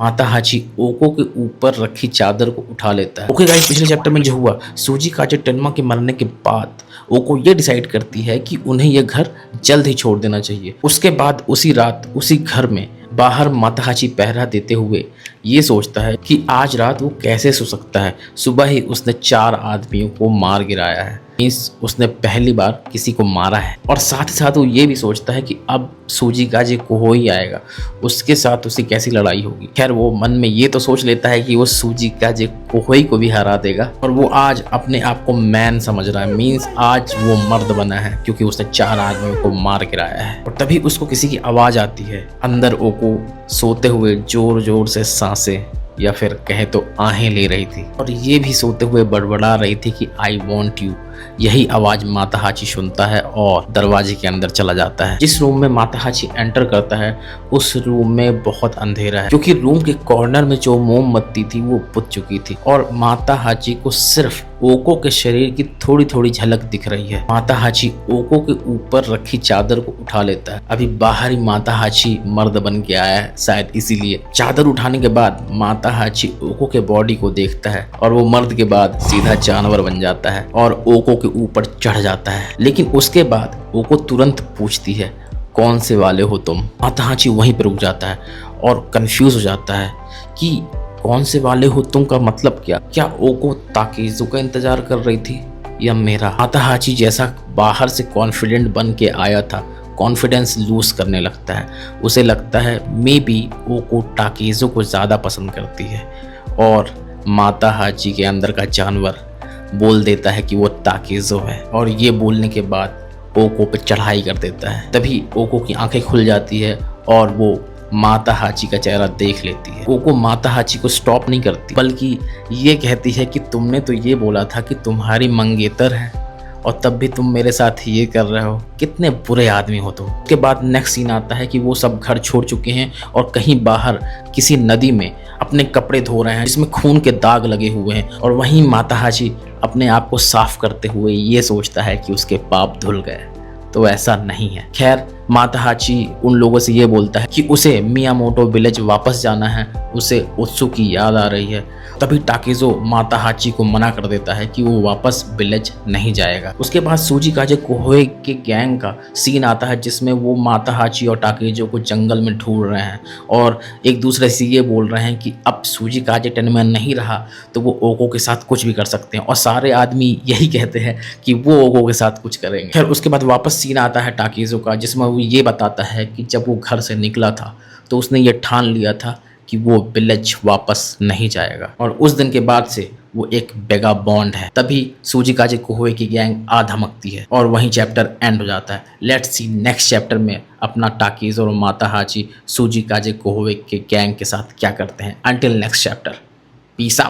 माता हाची ओको के ऊपर रखी चादर को उठा लेता है। ओके गाइस, पिछले चैप्टर में जो हुआ, सूजी काजे टेनमा के मरने के बाद ओको ये डिसाइड करती है कि उन्हें यह घर जल्द ही छोड़ देना चाहिए। उसके बाद उसी रात उसी घर में बाहर माता हाची पहरा देते हुए ये सोचता है कि आज रात वो कैसे सो सकता है। सुबह ही उसने 4 आदमियों को मार गिराया है, मीन्स उसने पहली बार किसी को मारा है। और साथ ही साथ वो ये भी सोचता है कि अब सूजी काजे कोहोई आएगा, उसके साथ उसकी कैसी लड़ाई होगी। खैर वो मन में ये तो सोच लेता है कि वो सूजी काजे कोहोई को भी हरा देगा और वो आज अपने आप को मैन समझ रहा है, मीन्स आज वो मर्द बना है क्योंकि उसने 4 आदमियों को मार गिराया है। और तभी उसको किसी की आवाज आती है। अंदर ओको सोते हुए जोर जोर से सांसें या फिर कहे तो आहें ले रही थी और ये भी सोते हुए बड़बड़ा रही थी कि आई वॉन्ट यू। यही आवाज माता हाची सुनता है और दरवाजे के अंदर चला जाता है। जिस रूम में माता हाची एंटर करता है उस रूम में बहुत अंधेरा है क्योंकि रूम के कॉर्नर में जो मोमबत्ती थी वो बुझ चुकी थी और माता हाची को सिर्फ ओको के शरीर की थोड़ी थोड़ी झलक दिख रही है। माता हाची ओको के ऊपर रखी चादर को उठा लेता है। अभी बाहर ही माता हाची मर्द बन के आया है, शायद इसीलिए। चादर उठाने के बाद माता हाची ओको के बॉडी को देखता है और वो मर्द के बाद सीधा जानवर बन जाता है और ओको के ऊपर चढ़ जाता है। लेकिन उसके बाद ओको तुरंत पूछती है, कौन से वाले हो तुम? माता हाची वहीं पर रुक जाता है और कंफ्यूज हो जाता है कि कौन से वाले हो तुम का मतलब क्या ओको ताकीज़ो का इंतजार कर रही थी या मेरा? माता हाची जैसा बाहर से कॉन्फिडेंट बन के आया था, कॉन्फिडेंस लूज करने लगता है। उसे लगता है मे बी ओको ताकीज़ो को ज़्यादा पसंद करती है और माता हाची के अंदर का जानवर बोल देता है कि वो ताकीज़ो है और ये बोलने के बाद ओको पे चढ़ाई कर देता है। तभी ओको की आंखें खुल जाती है और वो माता हाची का चेहरा देख लेती है। ओको माता हाची को स्टॉप नहीं करती बल्कि ये कहती है कि तुमने तो ये बोला था कि तुम्हारी मंगेतर है और तब भी तुम मेरे साथ ये कर रहे हो, कितने बुरे आदमी हो तुम। उसके बाद नेक्स्ट सीन आता है कि वो सब घर छोड़ चुके हैं और कहीं बाहर किसी नदी में अपने कपड़े धो रहे हैं जिसमें खून के दाग लगे हुए हैं और वहीं माता हाची अपने आप को साफ करते हुए ये सोचता है कि उसके पाप धुल गए, तो ऐसा नहीं है। खैर माता हाची उन लोगों से ये बोलता है कि उसे मियामोटो विलेज वापस जाना है, उसे उत्सु की याद आ रही है। तभी ताकीज़ो माता हाची को मना कर देता है कि वो वापस विलेज नहीं जाएगा। उसके बाद सूजी काजे कोहोई के गैंग का सीन आता है जिसमें वो माता हाची और ताकीज़ो को जंगल में ढूंढ रहे हैं और एक दूसरे से ये बोल रहे हैं कि अब सूजी काजे टेनमा नहीं रहा तो वो ओको के साथ कुछ भी कर सकते हैं और सारे आदमी यही कहते हैं कि वो ओको के साथ कुछ करेंगे। खैर उसके बाद वापस सीन आता है ताकीज़ो का जिसमें वो ये बताता है कि जब वो घर से निकला था तो उसने ये ठान लिया था कि वो विलेज वापस नहीं जाएगा और उस दिन के बाद से वो एक बेगा बॉन्ड है। तभी सूजी काजे कोहोई की गैंग आ धमकती है और वहीं चैप्टर एंड हो जाता है। लेट्स सी नेक्स्ट चैप्टर में अपना ताकीज़ो और माता हाची सूजी काजे कोहोई के गैंग के साथ क्या करते हैं। Until next chapter, peace out.